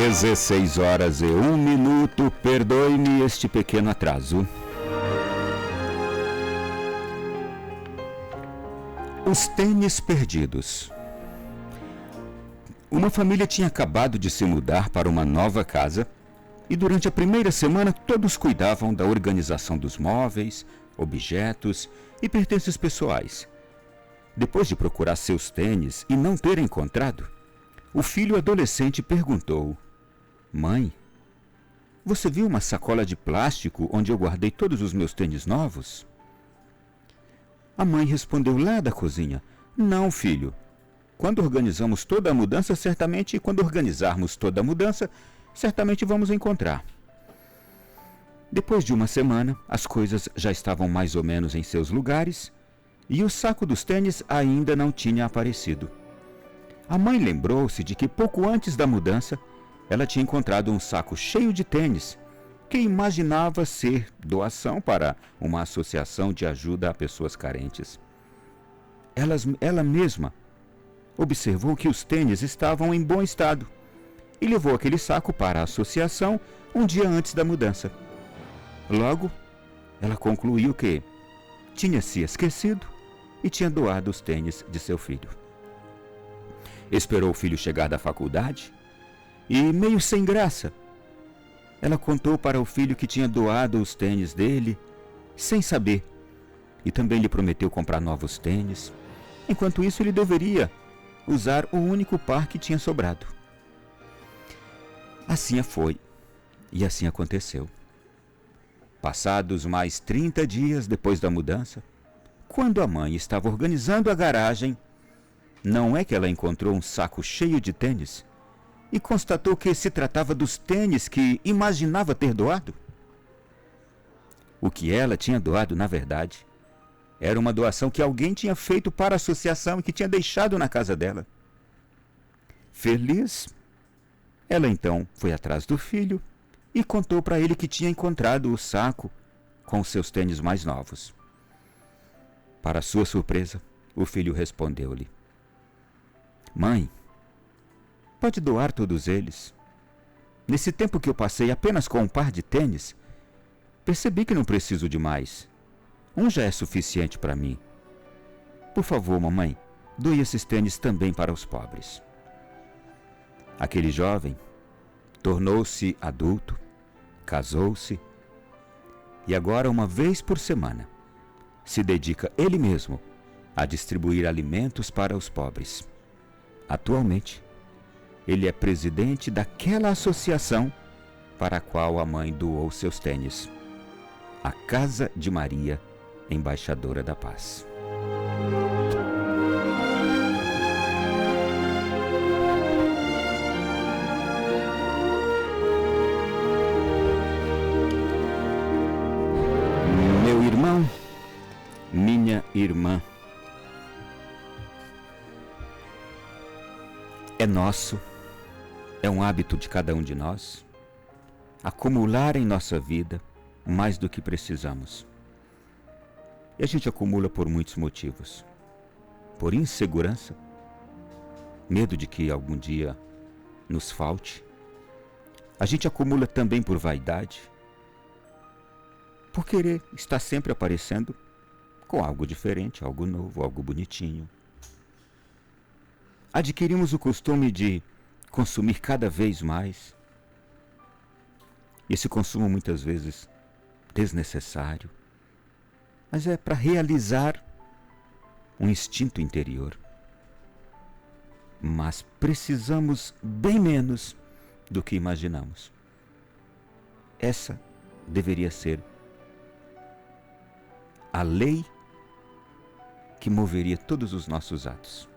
16h01, perdoe-me este pequeno atraso. Os tênis perdidos. Uma família tinha acabado de se mudar para uma nova casa e durante a primeira semana todos cuidavam da organização dos móveis, objetos e pertences pessoais. Depois de procurar seus tênis e não ter encontrado, o filho adolescente perguntou: Mãe, você viu uma sacola de plástico onde eu guardei todos os meus tênis novos? A mãe respondeu lá da cozinha: Não, filho. Quando organizarmos toda a mudança, certamente vamos encontrar. Depois de uma semana, as coisas já estavam mais ou menos em seus lugares e o saco dos tênis ainda não tinha aparecido. A mãe lembrou-se de que pouco antes da mudança, ela tinha encontrado um saco cheio de tênis que imaginava ser doação para uma associação de ajuda a pessoas carentes. Ela mesma observou que os tênis estavam em bom estado e levou aquele saco para a associação um dia antes da mudança. Logo, ela concluiu que tinha se esquecido e tinha doado os tênis de seu filho. Esperou o filho chegar da faculdade e, meio sem graça, ela contou para o filho que tinha doado os tênis dele sem saber e também lhe prometeu comprar novos tênis. Enquanto isso, ele deveria usar o único par que tinha sobrado. Assim foi e assim aconteceu. Passados mais 30 dias depois da mudança, quando a mãe estava organizando a garagem, não é que ela encontrou um saco cheio de tênis e constatou que se tratava dos tênis que imaginava ter doado? O que ela tinha doado, na verdade, era uma doação que alguém tinha feito para a associação e que tinha deixado na casa dela. Feliz, ela então foi atrás do filho e contou para ele que tinha encontrado o saco com os seus tênis mais novos. Para sua surpresa, o filho respondeu-lhe: Mãe, pode doar todos eles. Nesse tempo que eu passei apenas com um par de tênis, percebi que não preciso de mais. Um já é suficiente para mim. Por favor, mamãe, doe esses tênis também para os pobres. Aquele jovem tornou-se adulto, casou-se e agora, uma vez por semana, se dedica ele mesmo a distribuir alimentos para os pobres. Atualmente, ele é presidente daquela associação para a qual a mãe doou seus tênis, a Casa de Maria, Embaixadora da Paz. Meu irmão, minha irmã, é nosso, é um hábito de cada um de nós, acumular em nossa vida mais do que precisamos. E a gente acumula por muitos motivos. Por insegurança, medo de que algum dia nos falte. A gente acumula também por vaidade, por querer estar sempre aparecendo com algo diferente, algo novo, algo bonitinho. Adquirimos o costume de consumir cada vez mais. E esse consumo muitas vezes desnecessário, mas é para realizar um instinto interior. Mas precisamos bem menos do que imaginamos. Essa deveria ser a lei que moveria todos os nossos atos.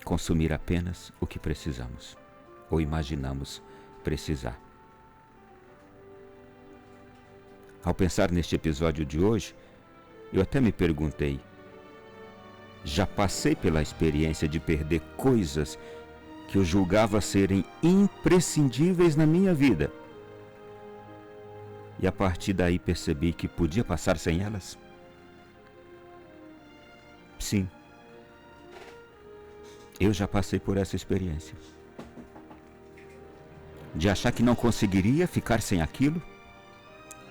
Consumir apenas o que precisamos ou imaginamos precisar. Ao pensar neste episódio de hoje, eu até me perguntei: já passei pela experiência de perder coisas que eu julgava serem imprescindíveis na minha vida, e a partir daí percebi que podia passar sem elas? Sim, eu já passei por essa experiência. de achar que não conseguiria ficar sem aquilo,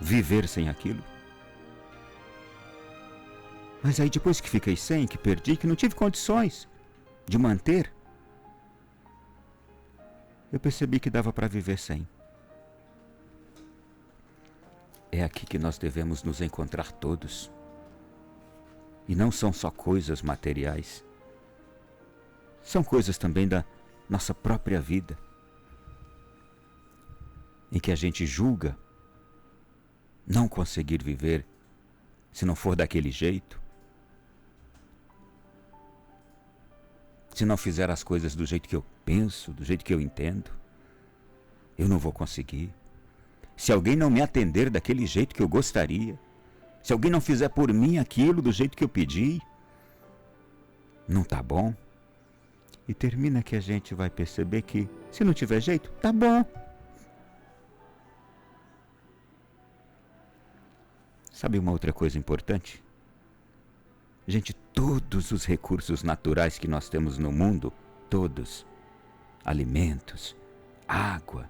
viver sem aquilo. Mas aí depois que fiquei sem, que perdi, que não tive condições de manter, eu percebi que dava para viver sem. É aqui que nós devemos nos encontrar todos. E não são só coisas materiais. São coisas também da nossa própria vida, em que a gente julga não conseguir viver se não for daquele jeito, se não fizer as coisas do jeito que eu penso, do jeito que eu entendo, eu não vou conseguir. Se alguém não me atender daquele jeito que eu gostaria, se alguém não fizer por mim aquilo do jeito que eu pedi, não tá bom. E termina que a gente vai perceber que, se não tiver jeito, tá bom. Sabe uma outra coisa importante? Gente, todos os recursos naturais que nós temos no mundo, todos, alimentos, água,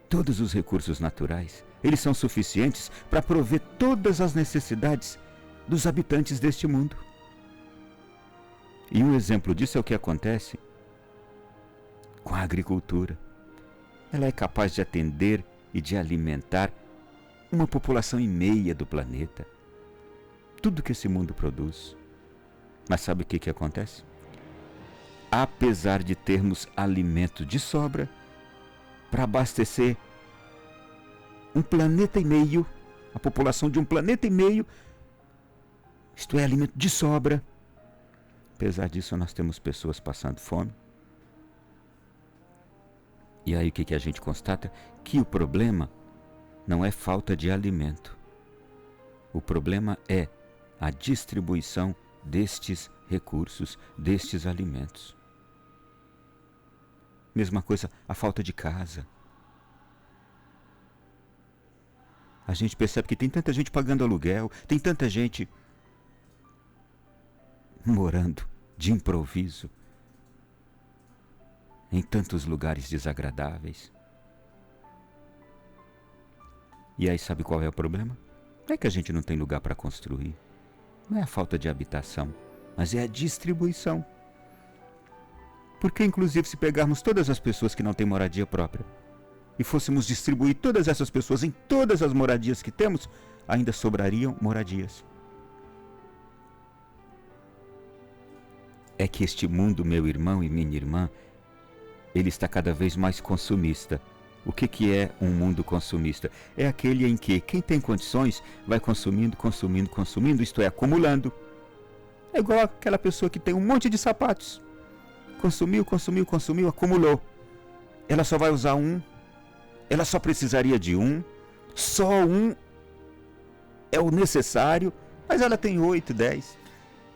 todos os recursos naturais, eles são suficientes para prover todas as necessidades dos habitantes deste mundo. E um exemplo disso é o que acontece com a agricultura. Ela é capaz de atender e de alimentar uma população e meia do planeta. Tudo que esse mundo produz. Mas sabe o que acontece? Apesar de termos alimento de sobra para abastecer um planeta e meio, a população de um planeta e meio, isto é, alimento de sobra. Apesar disso, nós temos pessoas passando fome. E aí o que a gente constata? Que o problema não é falta de alimento. O problema é a distribuição destes recursos, destes alimentos. Mesma coisa, a falta de casa. A gente percebe que tem tanta gente pagando aluguel, tem tanta gente morando de improviso em tantos lugares desagradáveis. E aí sabe qual é o problema? Não é que a gente não tem lugar para construir, não é a falta de habitação, mas é a distribuição. Porque inclusive se pegarmos todas as pessoas que não têm moradia própria e fôssemos distribuir todas essas pessoas em todas as moradias que temos, ainda sobrariam moradias. É que este mundo, meu irmão e minha irmã, ele está cada vez mais consumista. O que é um mundo consumista? É aquele em que quem tem condições vai consumindo, consumindo, consumindo, isto é, acumulando. É igual aquela pessoa que tem um monte de sapatos. Consumiu, consumiu, consumiu, acumulou. Ela só vai usar um, ela só precisaria de um, só um é o necessário, mas ela tem 8, 10.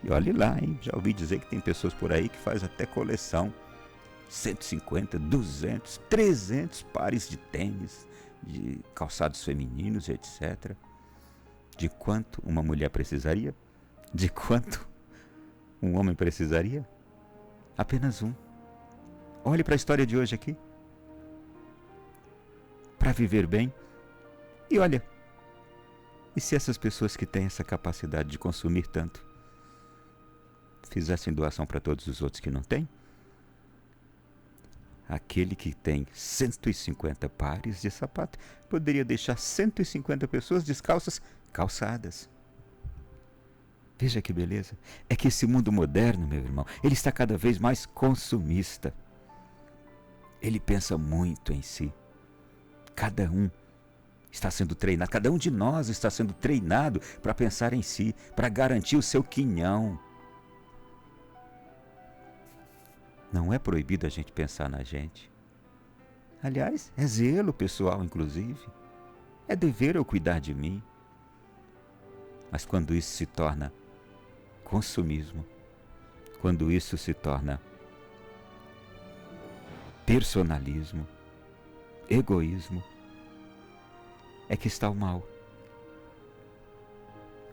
E olhe lá, hein? Já ouvi dizer que tem pessoas por aí que faz até coleção. 150, 200, 300 pares de tênis, de calçados femininos, etc. De quanto uma mulher precisaria? De quanto um homem precisaria? Apenas um. Olhe para a história de hoje aqui. Para viver bem. E olha, e se essas pessoas que têm essa capacidade de consumir tanto fizessem doação para todos os outros que não têm? Aquele que tem 150 pares de sapato poderia deixar 150 pessoas descalças, calçadas. Veja que beleza. É que esse mundo moderno, meu irmão, ele está cada vez mais consumista. Ele pensa muito em si. Cada um está sendo treinado, cada um de nós está sendo treinado para pensar em si, para garantir o seu quinhão. Não é proibido a gente pensar na gente. Aliás, é zelo pessoal, inclusive. É dever eu cuidar de mim. Mas quando isso se torna consumismo, quando isso se torna personalismo, egoísmo, é que está o mal.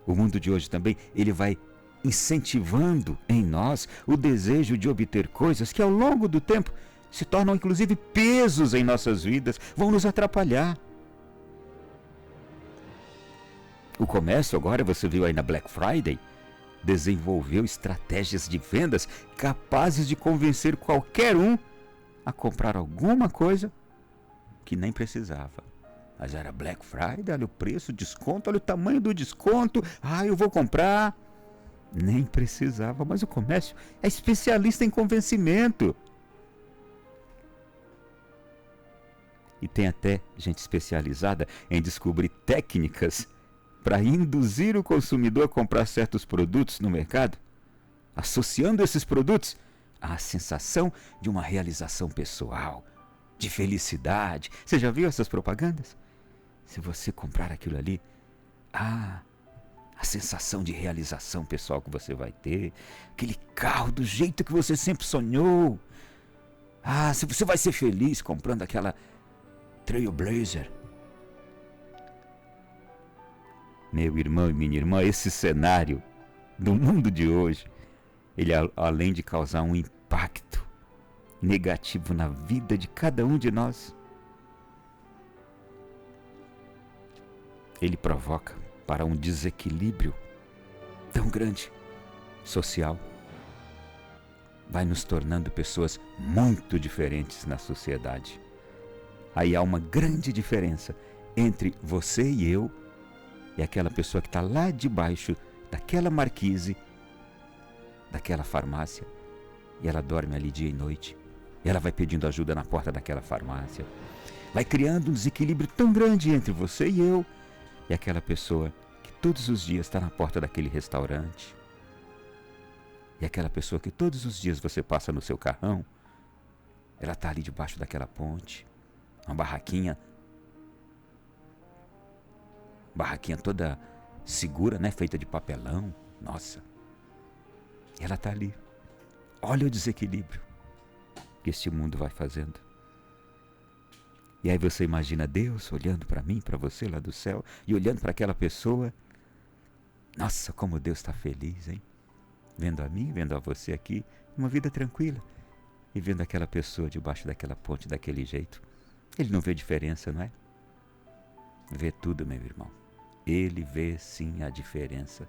O mundo de hoje também, ele vai incentivando em nós o desejo de obter coisas que ao longo do tempo se tornam inclusive pesos em nossas vidas, vão nos atrapalhar. O comércio agora, você viu aí na Black Friday, desenvolveu estratégias de vendas capazes de convencer qualquer um a comprar alguma coisa que nem precisava. Mas era Black Friday, olha o preço, desconto, olha o tamanho do desconto, eu vou comprar. Nem precisava, mas o comércio é especialista em convencimento. E tem até gente especializada em descobrir técnicas para induzir o consumidor a comprar certos produtos no mercado, associando esses produtos à sensação de uma realização pessoal, de felicidade. Você já viu essas propagandas? Se você comprar aquilo ali, a sensação de realização pessoal que você vai ter, aquele carro do jeito que você sempre sonhou. Se você vai ser feliz comprando aquela Trailblazer. Meu irmão e minha irmã, esse cenário do mundo de hoje, ele além de causar um impacto negativo na vida de cada um de nós, ele provoca para um desequilíbrio tão grande social. Vai nos tornando pessoas muito diferentes na sociedade. Aí há uma grande diferença entre você e eu e aquela pessoa que está lá debaixo daquela marquise, daquela farmácia, e ela dorme ali dia e noite. E ela vai pedindo ajuda na porta daquela farmácia. Vai criando um desequilíbrio tão grande entre você e eu e aquela pessoa que todos os dias está na porta daquele restaurante. E aquela pessoa que todos os dias você passa no seu carrão, ela está ali debaixo daquela ponte, uma barraquinha toda segura, né? Feita de papelão. Nossa. E ela está ali. Olha o desequilíbrio que este mundo vai fazendo. E aí você imagina Deus olhando para mim, para você lá do céu, e olhando para aquela pessoa. Nossa, como Deus está feliz, hein? Vendo a mim, vendo a você aqui, uma vida tranquila. E vendo aquela pessoa debaixo daquela ponte, daquele jeito. Ele não vê diferença, não é? Vê tudo, meu irmão. Ele vê sim a diferença.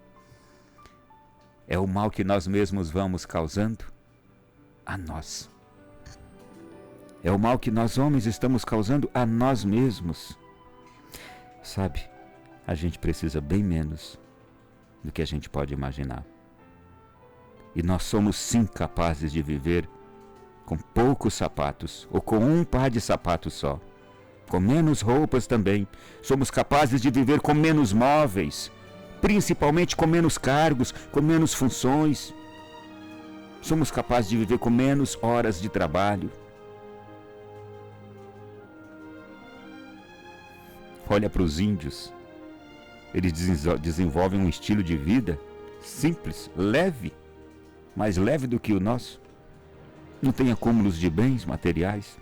É o mal que nós mesmos vamos causando a nós. É o mal que nós homens estamos causando a nós mesmos. Sabe, a gente precisa bem menos do que a gente pode imaginar. E nós somos sim capazes de viver com poucos sapatos ou com um par de sapatos só. Com menos roupas também. Somos capazes de viver com menos móveis, principalmente com menos cargos, com menos funções. Somos capazes de viver com menos horas de trabalho. Olha para os índios. Eles desenvolvem um estilo de vida simples, leve, mais leve do que o nosso. Não tem acúmulos de bens materiais.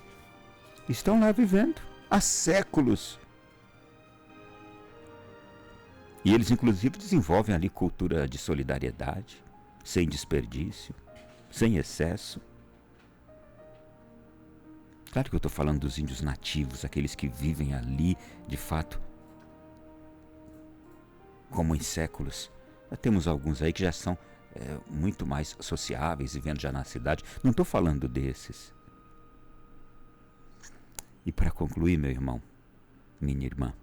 Estão lá vivendo há séculos. E eles inclusive desenvolvem ali cultura de solidariedade, sem desperdício, sem excesso. Claro que eu estou falando dos índios nativos, aqueles que vivem ali, de fato, como em séculos. Já temos alguns aí que já são muito mais sociáveis, vivendo já na cidade. Não estou falando desses. E para concluir, meu irmão, minha irmã,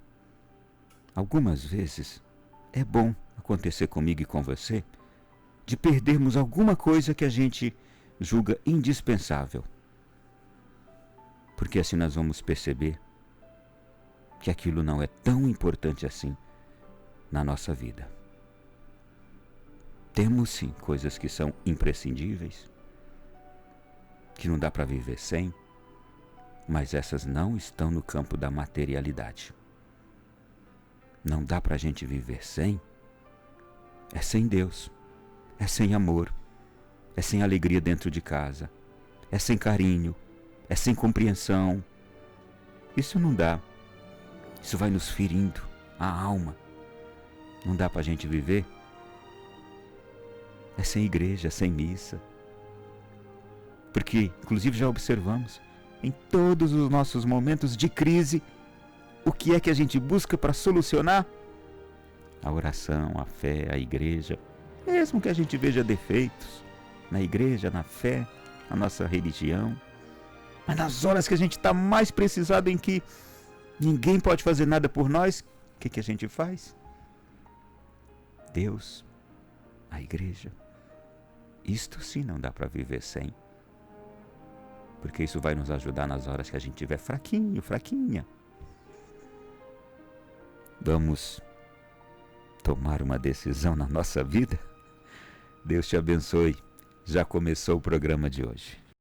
algumas vezes é bom acontecer comigo e com você de perdermos alguma coisa que a gente julga indispensável. Porque assim nós vamos perceber que aquilo não é tão importante assim na nossa vida. Temos sim coisas que são imprescindíveis, que não dá para viver sem, mas essas não estão no campo da materialidade. Não dá para a gente viver sem. É sem Deus, é sem amor, é sem alegria dentro de casa, é sem carinho, é sem compreensão. Isso não dá. Isso vai nos ferindo a alma. Não dá para a gente viver. É sem igreja, é sem missa. Porque, inclusive, já observamos, em todos os nossos momentos de crise, o que é que a gente busca para solucionar? A oração, a fé, a igreja. Mesmo que a gente veja defeitos na igreja, na fé, na nossa religião. Mas nas horas que a gente está mais precisado, em que ninguém pode fazer nada por nós, o que a gente faz? Deus, a igreja. Isto sim não dá para viver sem. Porque isso vai nos ajudar nas horas que a gente estiver fraquinho, fraquinha. Vamos tomar uma decisão na nossa vida? Deus te abençoe. Já começou o programa de hoje.